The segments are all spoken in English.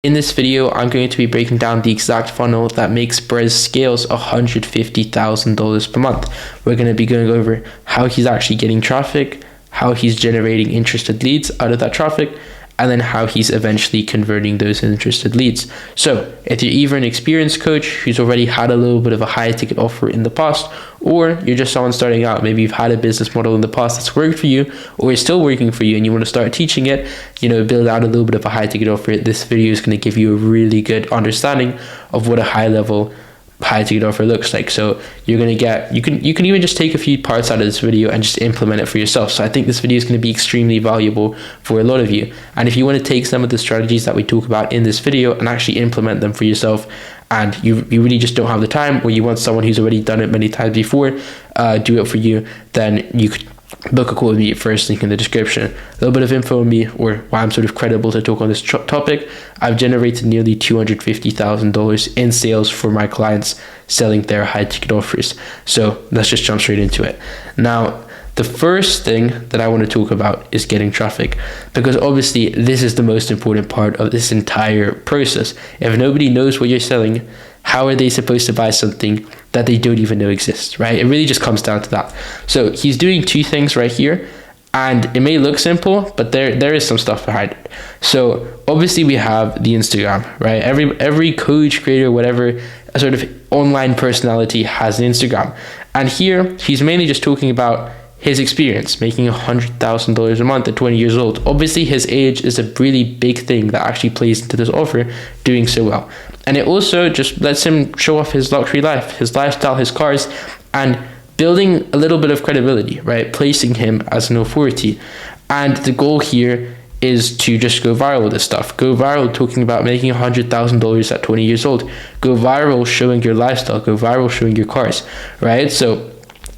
In this video, I'm going to be breaking down the exact funnel that makes Brez scales $150,000 per month. We're going to be going over how he's actually getting traffic, how he's generating interested leads out of that traffic, and then how he's eventually converting those interested leads. So if you're either an experienced coach who's already had a little bit of a high ticket offer in the past, or you're just someone starting out, maybe you've had a business model in the past that's worked for you, or is still working for you, and you want to start teaching it, build out a little bit of a high ticket offer, this video is going to give you a really good understanding of what a high ticket offer looks like. So you're going to get, you can even just take a few parts out of this video and just implement it for yourself. So I think this video is going to be extremely valuable for a lot of you. And if you want to take some of the strategies that we talk about in this video and actually implement them for yourself, and you really just don't have the time, or you want someone who's already done it many times before do it for you, then you could book a call with me. First link in the description. A little bit of info on me, or why I'm sort of credible to talk on this topic. I've generated nearly $250,000 in sales for my clients selling their high ticket offers. So let's just jump straight into it. Now, the first thing that I want to talk about is getting traffic, because obviously this is the most important part of this entire process. If nobody knows what you're selling, how are they supposed to buy something that they don't even know exists, right? It really just comes down to that. So he's doing two things right here, and it may look simple, but there is some stuff behind it. So obviously we have the Instagram, right? Every coach, creator, whatever, a sort of online personality has an Instagram. And here he's mainly just talking about his experience making $100,000 a month at 20 years old. Obviously his age is a really big thing that actually plays into this offer, doing so well. And it also just lets him show off his luxury life, his lifestyle, his cars, and building a little bit of credibility, right? Placing him as an authority. And the goal here is to just go viral with this stuff. Go viral talking about making $100,000 at 20 years old. Go viral showing your lifestyle. Go viral showing your cars, right? So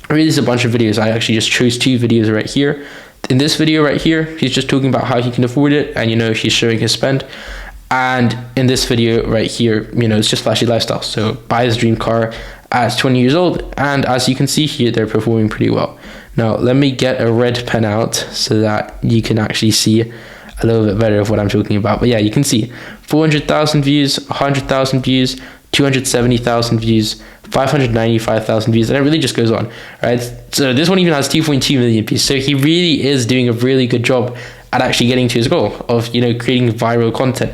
really, there's a bunch of videos. I actually just chose two videos right here. In this video right here, he's just talking about how he can afford it, and he's showing his spend. And in this video right here, it's just flashy lifestyle. So buy his dream car at 20 years old, and as you can see here, they're performing pretty well. Now let me get a red pen out so that you can actually see a little bit better of what I'm talking about. But yeah, you can see 400,000 views, 100,000 views, 270,000 views, 595,000 views, and it really just goes on, right? So this one even has 2.2 million views. So he really is doing a really good job at actually getting to his goal of creating viral content.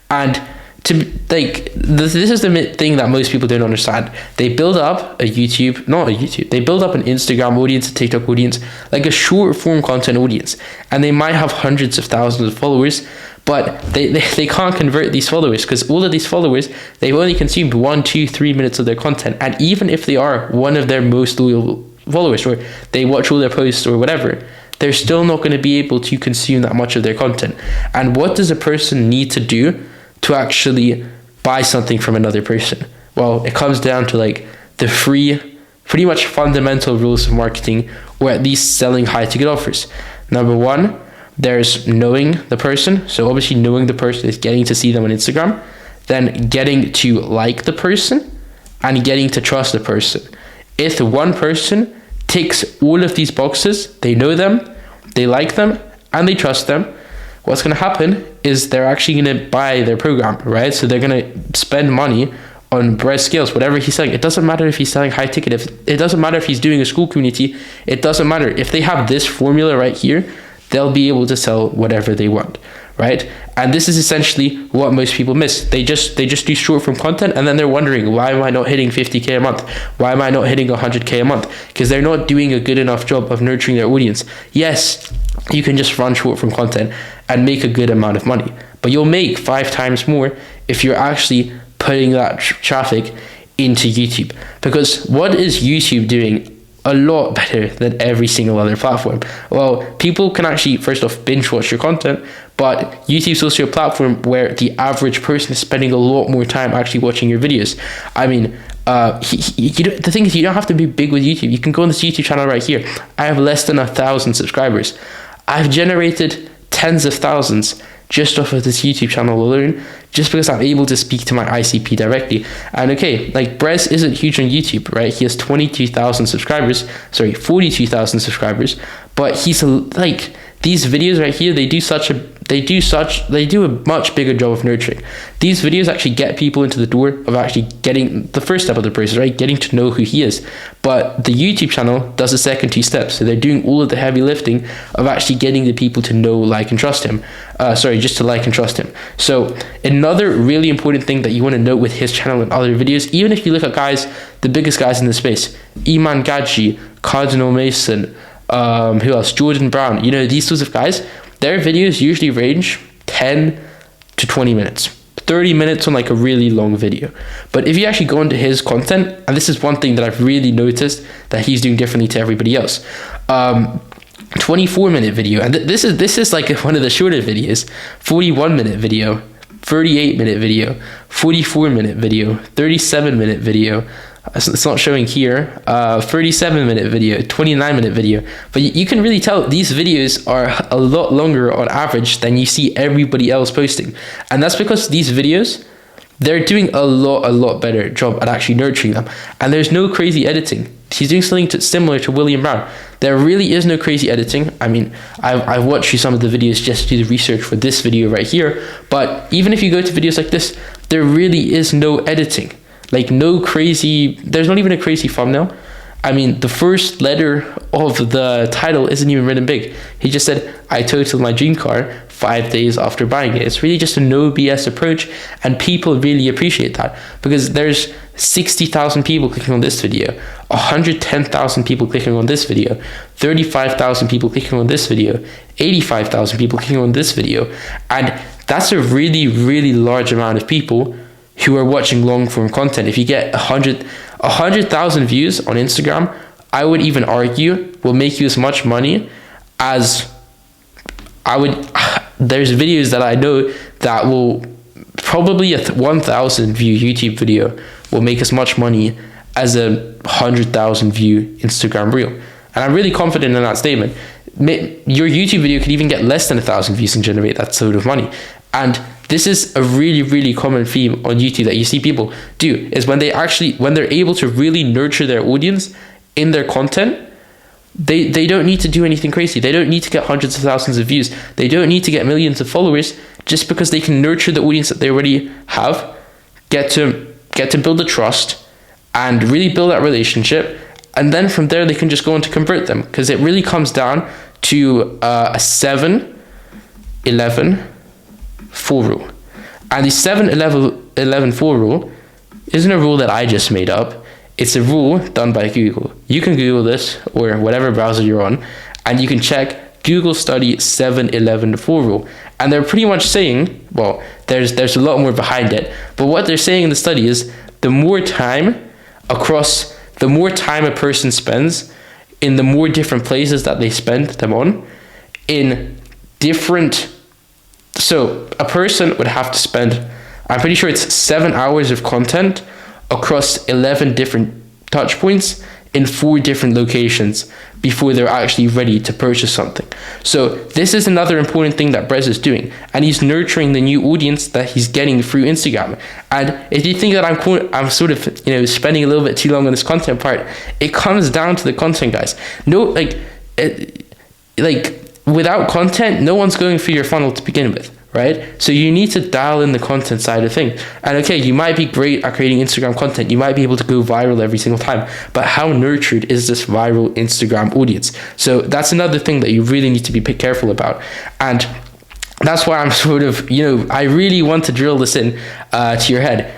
And this is the thing that most people don't understand. They build up they build up an Instagram audience, a TikTok audience, like a short form content audience, and they might have hundreds of thousands of followers, but they can't convert these followers, because all of these followers, they've only consumed 1, 2, 3 minutes of their content. And even if they are one of their most loyal followers, or they watch all their posts or whatever, they're still not going to be able to consume that much of their content. And what does a person need to do to actually buy something from another person? Well, it comes down to the pretty much fundamental rules of marketing, or at least selling high ticket offers. Number one, there's knowing the person. So obviously knowing the person is getting to see them on Instagram, then getting to like the person, and getting to trust the person. If one person ticks all of these boxes, they know them, they like them, and they trust them, what's going to happen is they're actually going to buy their program, right? So they're going to spend money on Brez Scales, whatever he's selling. It doesn't matter if he's selling high ticket. It doesn't matter if he's doing a school community. It doesn't matter. If they have this formula right here, they'll be able to sell whatever they want, right? And this is essentially what most people miss. They just do short form content, and then they're wondering, why am I not hitting 50K a month? Why am I not hitting 100K a month? Because they're not doing a good enough job of nurturing their audience. Yes, you can just run short form content and make a good amount of money, but you'll make 5 times more if you're actually putting that traffic into YouTube. Because what is YouTube doing a lot better than every single other platform? Well, people can actually, first off, binge watch your content, but YouTube's also a platform where the average person is spending a lot more time actually watching your videos. I mean, the thing is, you don't have to be big with YouTube. You can go on this YouTube channel right here. I have less than 1,000 subscribers. I've generated tens of thousands just off of this YouTube channel alone, just because I'm able to speak to my ICP directly. And okay, Brez isn't huge on YouTube, right? He has 42,000 subscribers, 42,000 subscribers, but he's these videos right here, they do a much bigger job of nurturing. These videos actually get people into the door of actually getting the first step of the process, right? Getting to know who he is. But the YouTube channel does the second two steps. So they're doing all of the heavy lifting of actually getting the people to know, like, and trust him. Just to like and trust him. So another really important thing that you want to note with his channel and other videos, even if you look at guys, the biggest guys in the space, Iman Gadji, Cardinal Mason, who else? Jordan Brown. You know, these sorts of guys, their videos usually range 10 to 20 minutes. 30 minutes on like a really long video. But if you actually go into his content, and this is one thing that I've really noticed that he's doing differently to everybody else. 24-minute video, and this is like one of the shorter videos. 41-minute video, 38-minute video, 44-minute video, 37-minute video. It's not showing here. 37-minute video, 29-minute video. But you can really tell these videos are a lot longer on average than you see everybody else posting. And that's because these videos, they're doing a lot better job at actually nurturing them. And there's no crazy editing. He's doing something similar to William Brown. There really is no crazy editing. I mean, I've watched through some of the videos just to do the research for this video right here. But even if you go to videos like this, there really is no editing. Like, no crazy, there's not even a crazy thumbnail. I mean, the first letter of the title isn't even written big. He just said, I totaled my dream car 5 days after buying it. It's really just a no BS approach, and people really appreciate that because there's 60,000 people clicking on this video, 110,000 people clicking on this video, 35,000 people clicking on this video, 85,000 people clicking on this video. And that's a really large amount of people who are watching long form content. If you get 100,000 views on Instagram, I would even argue will make you as much money as there's videos that I know that will probably a 1,000 view YouTube video will make as much money as a 100,000 view Instagram reel. And I'm really confident in that statement. Your YouTube video could even get less than 1,000 views and generate that sort of money. And this is a really common theme on YouTube that you see people do, is when they're able to really nurture their audience in their content, they don't need to do anything crazy. They don't need to get hundreds of thousands of views. They don't need to get millions of followers, just because they can nurture the audience that they already have, get to build the trust and really build that relationship. And then from there, they can just go on to convert them, because it really comes down to a 7-11-4 rule. And the 7-11-4 rule isn't a rule that I just made up. It's a rule done by Google. You can Google this, or whatever browser you're on, and you can check Google study 7-11-4 rule. And they're pretty much saying, well, there's a lot more behind it, but what they're saying in the study is the more time a person spends in the more different places that they spend them on, so a person would have to spend, I'm pretty sure it's 7 hours of content across 11 different touch points in 4 different locations before they're actually ready to purchase something. So this is another important thing that Brez is doing, and he's nurturing the new audience that he's getting through Instagram. And if you think that I'm sort of spending a little bit too long on this content part, it comes down to the content, guys. Without content, no one's going through your funnel to begin with, right? So you need to dial in the content side of things. And okay, you might be great at creating Instagram content. You might be able to go viral every single time, but how nurtured is this viral Instagram audience? So that's another thing that you really need to be careful about. And that's why I'm sort of, I really want to drill this in to your head.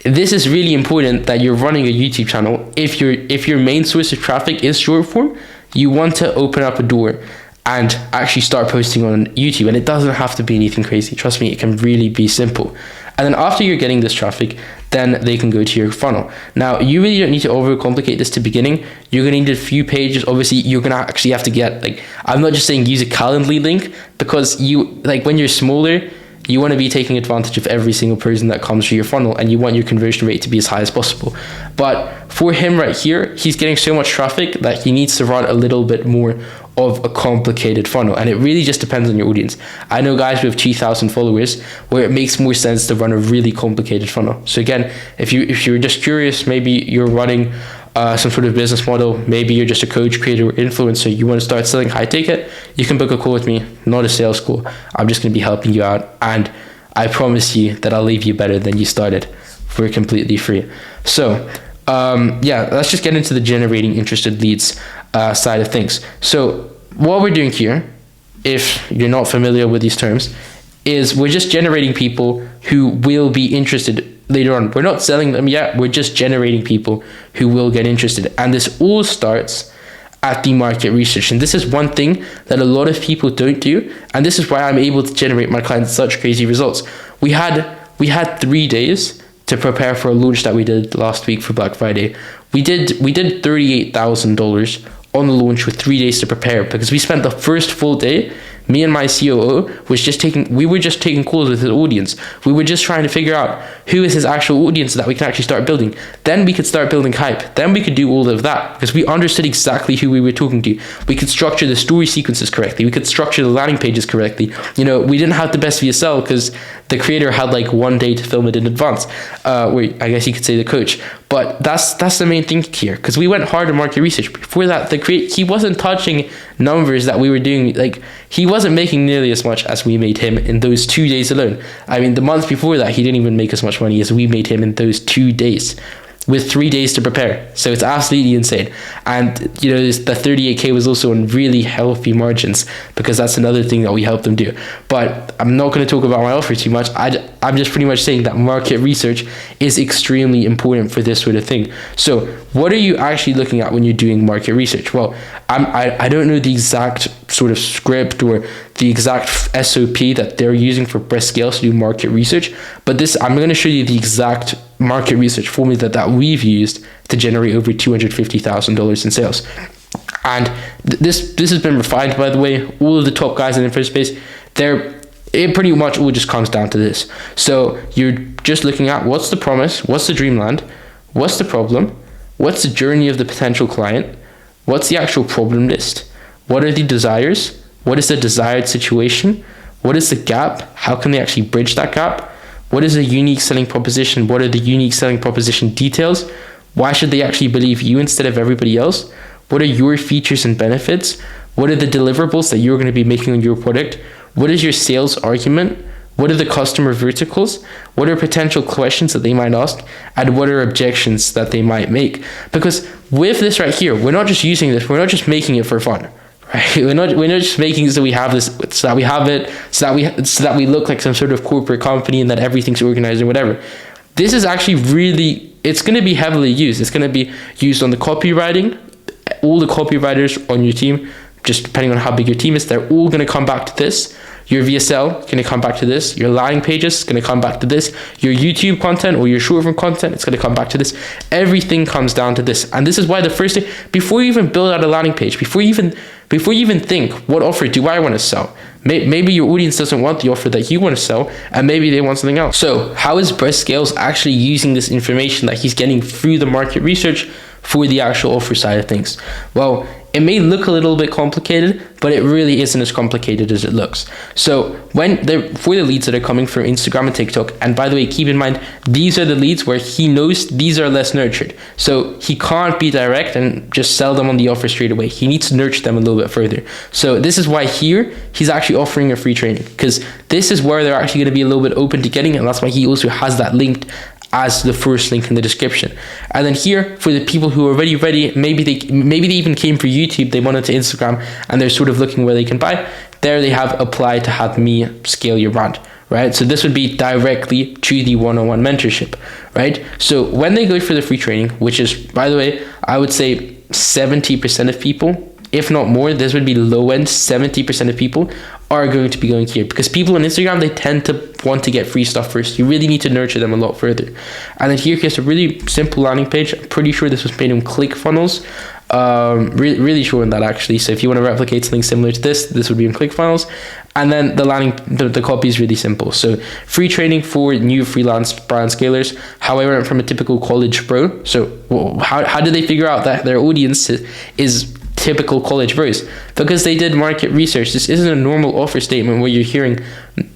This is really important that you're running a YouTube channel. If your main source of traffic is short form, you want to open up a door and actually start posting on YouTube. And it doesn't have to be anything crazy. Trust me, it can really be simple. And then after you're getting this traffic, then they can go to your funnel. Now, you really don't need to overcomplicate this to beginning. You're going to need a few pages. Obviously, you're going to actually have to get, I'm not just saying use a Calendly link, because when you're smaller, you want to be taking advantage of every single person that comes through your funnel, and you want your conversion rate to be as high as possible. But for him right here, he's getting so much traffic that he needs to run a little bit more of a complicated funnel, and it really just depends on your audience. I know guys with 2,000 followers where it makes more sense to run a really complicated funnel. So again, if you're just curious, maybe you're running some sort of business model. Maybe you're just a coach, creator, or influencer. You want to start selling high ticket. You can book a call with me. Not a sales call. I'm just going to be helping you out, and I promise you that I'll leave you better than you started for completely free. So let's just get into the generating interested leads side of things. So what we're doing here, if you're not familiar with these terms, is we're just generating people who will be interested later on. We're not selling them yet. We're just generating people who will get interested. And this all starts at the market research. And this is one thing that a lot of people don't do. And this is why I'm able to generate my clients such crazy results. We had 3 days to prepare for a launch that we did last week for Black Friday. We did $38,000 on the launch with 3 days to prepare, because we spent the first full day, me and my COO we were just taking calls with his audience. We were just trying to figure out who is his actual audience so that we can actually start building. Then we could start building hype. Then we could do all of that because we understood exactly who we were talking to. We could structure the story sequences correctly. We could structure the landing pages correctly. We didn't have the best VSL because the creator had like 1 day to film it in advance. I guess you could say the coach. But that's the main thing here, because we went hard on market research. Before that, he wasn't touching numbers that we were doing. Like, he wasn't making nearly as much as we made him in those 2 days alone. I mean, the month before that, he didn't even make as much money as we made him in those 2 days, with 3 days to prepare. So it's absolutely insane. And the 38K was also on really healthy margins, because that's another thing that we help them do. But I'm not going to talk about my offer too much. I'm just pretty much saying that market research is extremely important for this sort of thing. So what are you actually looking at when you're doing market research? Well, I don't know the exact sort of script or the exact SOP that they're using for Brez Scales to do market research, but I'm going to show you the exact market research formula that we've used to generate over $250,000 in sales. And this has been refined, by the way. All of the top guys in the first space, it pretty much all just comes down to this. So you're just looking at what's the promise, what's the dreamland, what's the problem, what's the journey of the potential client, what's the actual problem list, what are the desires, what is the desired situation, what is the gap, how can they actually bridge that gap, what is a unique selling proposition, what are the unique selling proposition details, why should they actually believe you instead of everybody else, what are your features and benefits, what are the deliverables that you're going to be making on your product, what is your sales argument, what are the customer verticals, what are potential questions that they might ask, and what are objections that they might make. Because with this right here, we're not just using this, we're not just making it for fun. Right? We're not just making it so we have this, so that we have it, so that we look like some sort of corporate company and that everything's organized or whatever. This is actually it's going to be heavily used. It's going to be used on the copywriting. All the copywriters on your team, just depending on how big your team is, they're all going to come back to this. Your VSL is going to come back to this. Your landing pages is going to come back to this. Your YouTube content or your short form content, it's going to come back to this. Everything comes down to this. And this is why the first thing, before you even build out a landing page, before you even think, what offer do I want to sell? Maybe your audience doesn't want the offer that you want to sell, and maybe they want something else. So how is Brez Scales actually using this information that he's getting through the market research for the actual offer side of things? Well, it may look a little bit complicated, but it really isn't as complicated as it looks. So for the leads that are coming from Instagram and TikTok, and by the way, keep in mind, these are the leads where he knows these are less nurtured. So he can't be direct and just sell them on the offer straight away. He needs to nurture them a little bit further. So this is why here, he's actually offering a free training, because this is where they're actually going to be a little bit open to getting it. And that's why he also has that linked as the first link in the description. And then here, for the people who are already ready, maybe they even came for YouTube, they wanted to Instagram, and they're sort of looking where they can buy. There they have apply to have me scale your brand, right? So this would be directly to the one-on-one mentorship, right? So when they go for the free training, which is, by the way, I would say 70% of people, if not more, this would be low end, 70% of people are going to be going here, because people on Instagram, they tend to want to get free stuff first. You really need to nurture them a lot further. And then here's a really simple landing page. I'm pretty sure this was made in ClickFunnels. Really sure on that actually. So if you want to replicate something similar to this would be in ClickFunnels. And then the copy is really simple. So free training for new freelance brand scalers. How I learned from a typical college bro. So how did they figure out that their audience is typical college bros? Because they did market research. This isn't a normal offer statement where you're hearing,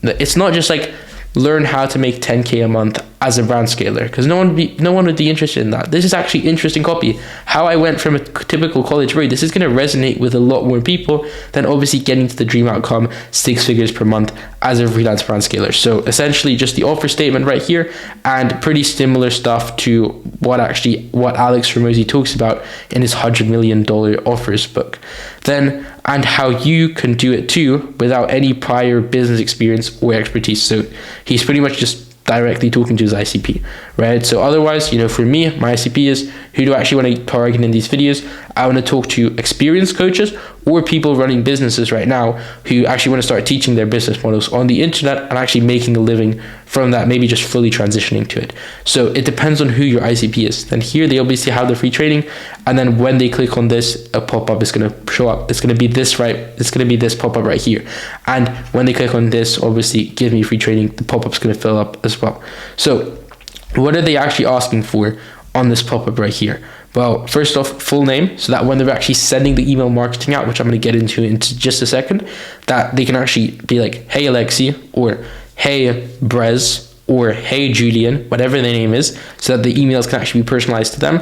it's not just like learn how to make 10K a month as a brand scaler, because no one would be interested in that. This is actually interesting copy. How I went from a typical college route, this is going to resonate with a lot more people than obviously getting to the dream outcome, 6 figures per month as a freelance brand scaler. So essentially just the offer statement right here, and pretty similar stuff to what Alex Ramosi talks about in his $100 million offers book. Then, and how you can do it too without any prior business experience or expertise. So he's pretty much just directly talking to his ICP, right? So otherwise, for me, my ICP is, who do I actually want to target in these videos? I want to talk to experienced coaches or people running businesses right now who actually want to start teaching their business models on the internet and actually making a living from that, maybe just fully transitioning to it. So it depends on who your ICP is. Then here they obviously have the free training, and then when they click on this, a pop-up is going to show up. It's going to be this, right? It's going to be this pop-up right here. And when they click on this, obviously give me free training, the pop-up's going to fill up as well. So what are they actually asking for on this pop-up right here? Well, first off, full name, so that when they're actually sending the email marketing out, which I'm going to get into just a second, that they can actually be like, hey Alexi, or hey Brez, or hey Julian, whatever their name is, so that the emails can actually be personalized to them.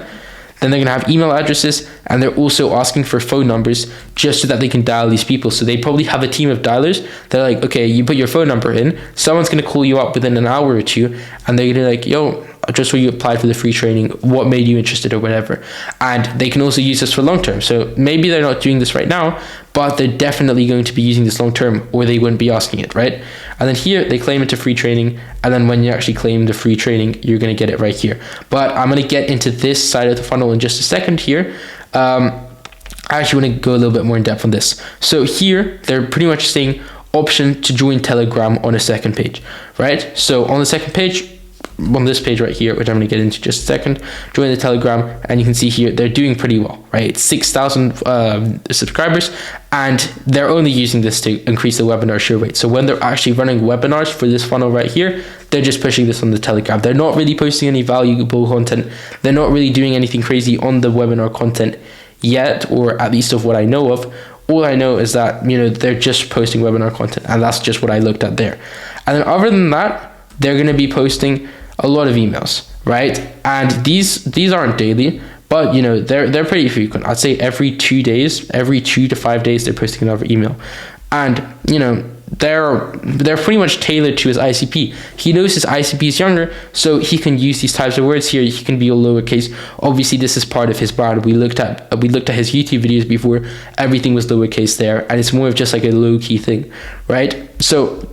Then they're going to have email addresses, and they're also asking for phone numbers just so that they can dial these people. So they probably have a team of dialers. They're like, okay, you put your phone number in, someone's going to call you up within an hour or two, and they're going to be like, yo, just so you applied for the free training, what made you interested or whatever. And they can also use this for long term. So maybe they're not doing this right now, but they're definitely going to be using this long term, or they wouldn't be asking it, right? And then here they claim it to free training, and then when you actually claim the free training, you're going to get it right here. But I'm going to get into this side of the funnel in just a second here. I actually want to go a little bit more in depth on this. So here they're pretty much saying option to join Telegram on a second page, right? So on the second page, on this page right here, which I'm going to get into just a second, join the Telegram, and you can see here they're doing pretty well, right? It's 6,000 subscribers, and they're only using this to increase the webinar share rate. So when they're actually running webinars for this funnel right here, they're just pushing this on the Telegram. They're not really posting any valuable content. They're not really doing anything crazy on the webinar content yet, or at least of what I know of. All I know is that, they're just posting webinar content, and that's just what I looked at there. And then other than that, they're going to be posting a lot of emails, right? And these aren't daily, but they're pretty frequent. I'd say every 2 days, every 2 to 5 days, they're posting another email. And they're pretty much tailored to his ICP. He knows his ICP is younger, so he can use these types of words here. He can be a lowercase. Obviously, this is part of his brand. We looked at his YouTube videos before. Everything was lowercase there, and it's more of just like a low key thing, right? So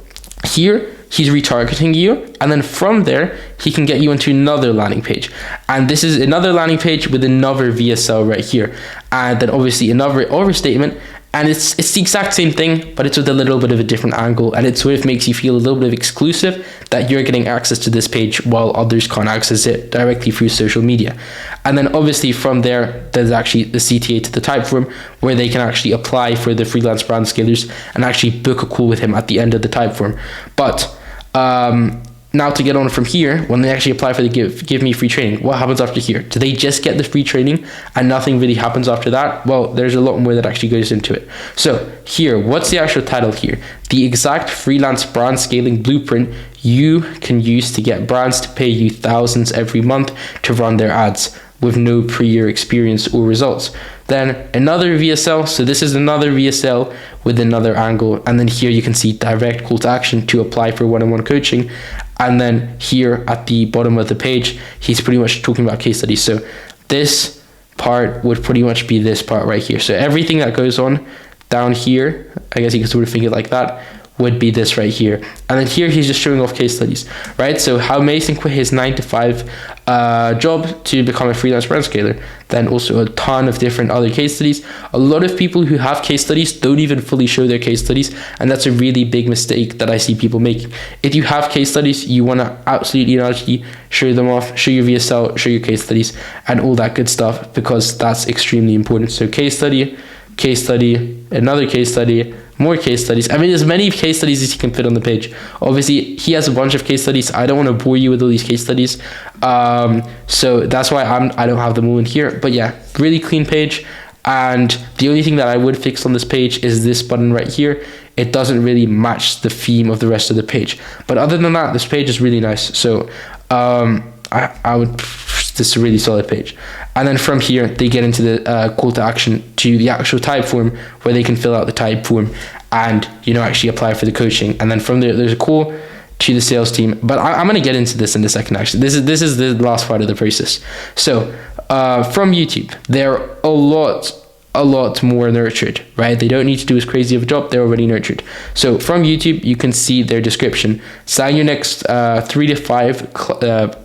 here he's retargeting you, and then from there he can get you into another landing page, and this is another landing page with another VSL right here, and then obviously another offer statement, and it's the exact same thing, but it's with a little bit of a different angle, and it sort of makes you feel a little bit of exclusive that you're getting access to this page while others can't access it directly through social media. And then obviously from there, there's actually the CTA to the Typeform, where they can actually apply for the freelance brand scalers and actually book a call with him at the end of the Typeform. But now to get on from here, when they actually apply for the give me free training, what happens after here? Do they just get the free training and nothing really happens after that? Well, there's a lot more that actually goes into it. So here, what's the actual title here? The exact freelance brand scaling blueprint you can use to get brands to pay you thousands every month to run their ads with no prior experience or results. Then another VSL, so this is another VSL with another angle, and then here you can see direct call to action to apply for one-on-one coaching. And then here at the bottom of the page, he's pretty much talking about case studies. So this part would pretty much be this part right here. So everything that goes on down here, I guess you can sort of think it like that, would be this right here. And then here he's just showing off case studies, right? So how Mason quit his 9-to-5 job to become a freelance brand scaler. Then also a ton of different other case studies. A lot of people who have case studies don't even fully show their case studies, and that's a really big mistake that I see people making. If you have case studies, you want to absolutely show them off, show your VSL, show your case studies, and all that good stuff, because that's extremely important. So case study, another case study, more case studies. I mean, as many case studies as you can fit on the page. Obviously, he has a bunch of case studies. I don't want to bore you with all these case studies, so that's why I don't have them all in here. But yeah, really clean page. And the only thing that I would fix on this page is this button right here. It doesn't really match the theme of the rest of the page. But other than that, this page is really nice. So I would, this is a really solid page. And then from here, they get into the call to action to the actual type form, where they can fill out the type form and, actually apply for the coaching. And then from there, there's a call to the sales team. But I'm going to get into this in a second, actually. This is the last part of the process. So from YouTube, they're a lot more nurtured, right? They don't need to do as crazy of a job. They're already nurtured. So from YouTube, you can see their description. Sign your next 3 to 5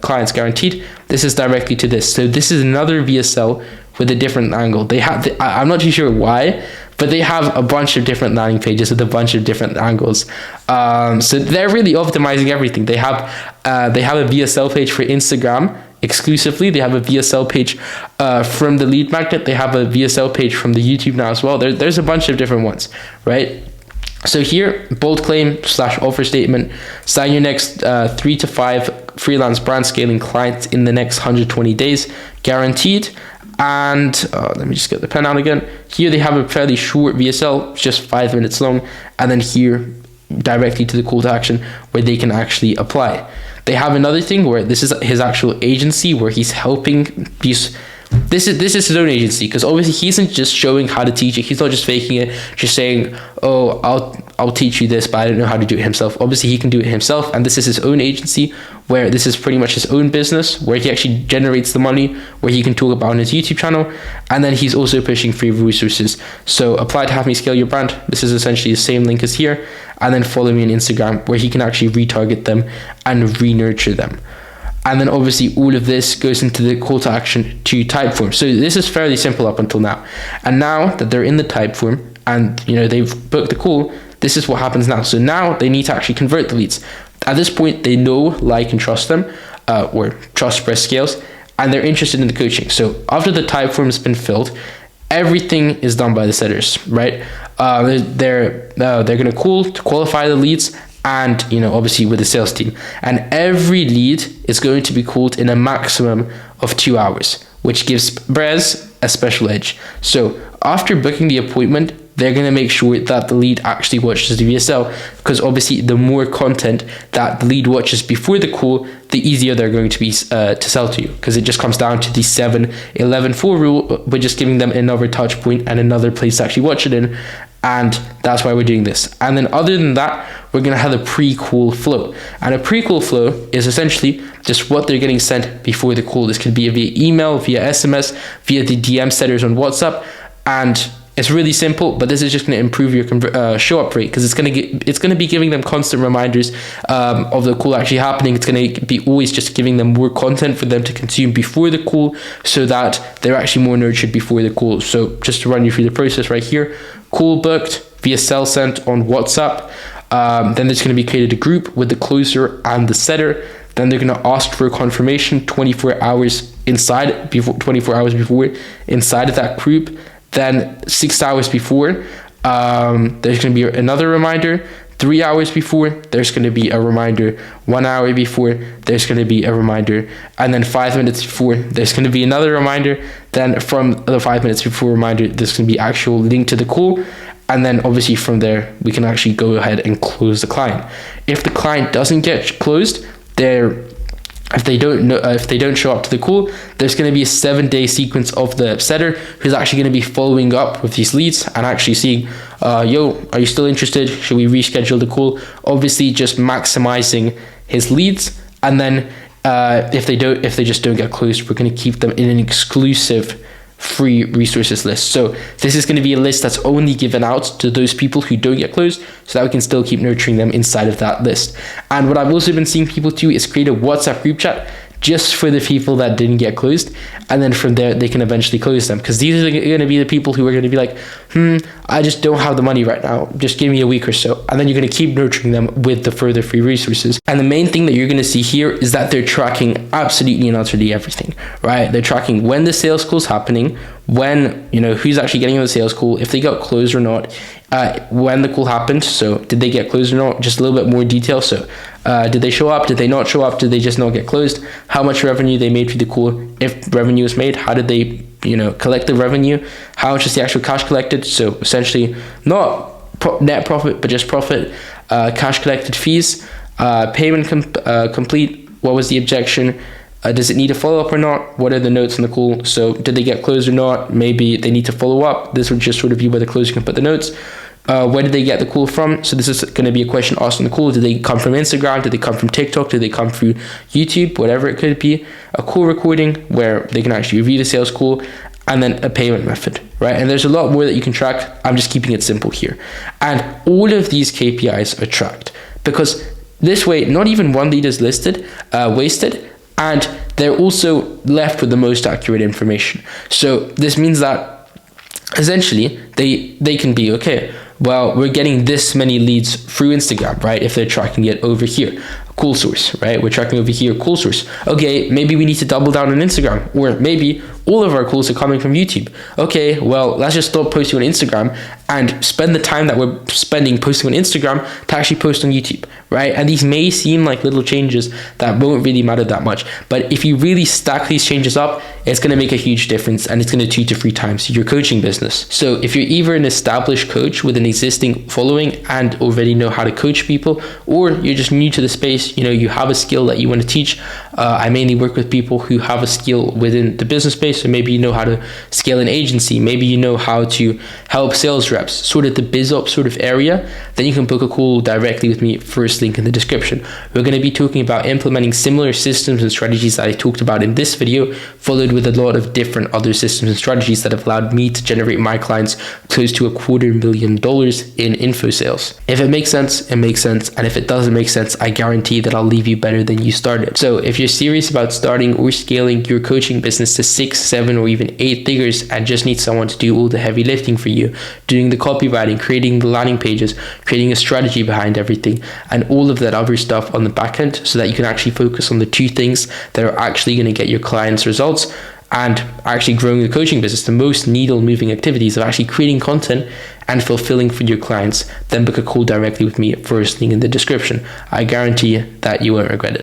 clients guaranteed. This is directly to this. So this is another VSL with a different angle. They have, I'm not too sure why, but they have a bunch of different landing pages with a bunch of different angles. So they're really optimizing everything. They have a VSL page for Instagram exclusively. They have a VSL page from the lead magnet. They have a VSL page from the YouTube now as well. There's a bunch of different ones, right? So here, bold claim / offer statement: sign your next 3 to 5 freelance brand scaling clients in the next 120 days, guaranteed. And let me just get the pen out again. Here they have a fairly short VSL, just 5 minutes long, and then here directly to the call to action where they can actually apply. They have another thing where this is his actual agency, where he's helping these. This is his own agency, because obviously he isn't just showing how to teach it. He's not just faking it, just saying, oh, I'll teach you this, but I don't know how to do it himself. Obviously he can do it himself, and this is his own agency, where this is pretty much his own business, where he actually generates the money, where he can talk about on his YouTube channel. And then he's also pushing free resources. So apply to have me scale your brand. This is essentially the same link as here. And then follow me on Instagram, where he can actually retarget them and re-nurture them. And then obviously all of this goes into the call to action to type form. So this is fairly simple up until now. And now that they're in the type form and they've booked the call, this is what happens now. So now they need to actually convert the leads. At this point, they know, like, and trust them, or trust Brez Scales, and they're interested in the coaching. So after the type form has been filled, everything is done by the setters, right? They're going to call to qualify the leads, and obviously with the sales team, and every lead is going to be called in a maximum of 2 hours, which gives Brez a special edge. So after booking the appointment, they're going to make sure that the lead actually watches the VSL, because obviously the more content that the lead watches before the call, the easier they're going to be to sell to you, because it just comes down to the 7-11-4 rule. We're just giving them another touch point and another place to actually watch it in. And that's why we're doing this. And then other than that, we're going to have a pre-call flow. And a pre-call flow is essentially just what they're getting sent before the call. This could be via email, via SMS, via the DM setters on WhatsApp. And it's really simple, but this is just going to improve your show up rate, because it's going to be giving them constant reminders of the call actually happening. It's going to be always just giving them more content for them to consume before the call, so that they're actually more nurtured before the call. So just to run you through the process right here: call booked, VSL sent on WhatsApp. Then there's going to be created a group with the closer and the setter. Then they're going to ask for a confirmation 24 hours before inside of that group. Then 6 hours before, there's going to be another reminder. 3 hours before, there's going to be a reminder. 1 hour before, there's going to be a reminder. And then 5 minutes before, there's going to be another reminder. Then from the 5 minutes before reminder, there's going to be actual link to the call. And then obviously from there, we can actually go ahead and close the client. If the client doesn't get closed, if they don't show up to the call, there's going to be a 7-day sequence of the setter who's actually going to be following up with these leads and actually seeing, yo, are you still interested? Should we reschedule the call? Obviously just maximizing his leads. And then if they just don't get closed, we're going to keep them in an exclusive free resources list. So this is going to be a list that's only given out to those people who don't get closed, so that we can still keep nurturing them inside of that list. And what I've also been seeing people do is create a WhatsApp group chat just for the people that didn't get closed, and then from there they can eventually close them, because these are going to be the people who are going to be like, I just don't have the money right now, just give me a week or so. And then you're going to keep nurturing them with the further free resources. And the main thing that you're going to see here is that they're tracking absolutely and utterly everything, right? They're tracking when the sales call is happening, when, who's actually getting on the sales call, if they got closed or not, when the call happened. So did they get closed or not? Just a little bit more detail. So did they show up? Did they not show up? Did they just not get closed? How much revenue they made through the call? If revenue was made, how did they collect the revenue? How much is the actual cash collected? So essentially not net profit, but just profit, cash collected, fees, payment complete, What was the objection? Does it need a follow-up or not? What are the notes on the call? So did they get closed or not? Maybe they need to follow up. This would just sort of be where the closer can put the notes. Where did they get the call from? So this is going to be a question asked on the call. Did they come from Instagram? Did they come from TikTok? Did they come through YouTube? Whatever it could be. A call recording where they can actually review the sales call, and then a payment method, right? And there's a lot more that you can track. I'm just keeping it simple here. And all of these KPIs are tracked, because this way, not even one lead is wasted, and they're also left with the most accurate information. So this means that essentially they can be, okay, well, we're getting this many leads through Instagram, right? If they're tracking it over here, call source, right? We're tracking over here, call source. Okay, maybe we need to double down on Instagram, or maybe all of our calls are coming from YouTube. Okay, well, let's just stop posting on Instagram and spend the time that we're spending posting on Instagram to actually post on YouTube, right? And these may seem like little changes that won't really matter that much, but if you really stack these changes up, it's going to make a huge difference, and it's going to 2 to 3 times your coaching business. So if you're either an established coach with an existing following and already know how to coach people, or you're just new to the space, you have a skill that you want to teach. I mainly work with people who have a skill within the business space. So maybe you know how to scale an agency, maybe you know how to help sales reps, sort of the biz ops sort of area. Then you can book a call directly with me, first link in the description. We're going to be talking about implementing similar systems and strategies that I talked about in this video, followed with a lot of different other systems and strategies that have allowed me to generate my clients close to $250,000 in info sales. If it makes sense, it makes sense. And if it doesn't make sense, I guarantee that I'll leave you better than you started. So if you're serious about starting or scaling your coaching business to 6, 7, or even 8 figures and just need someone to do all the heavy lifting for you, doing the copywriting, creating the landing pages, creating a strategy behind everything, and all of that other stuff on the back end, so that you can actually focus on the 2 things that are actually going to get your clients results and actually growing the coaching business, the most needle moving activities of actually creating content and fulfilling for your clients, then book a call directly with me, first link in the description. I guarantee that you won't regret it.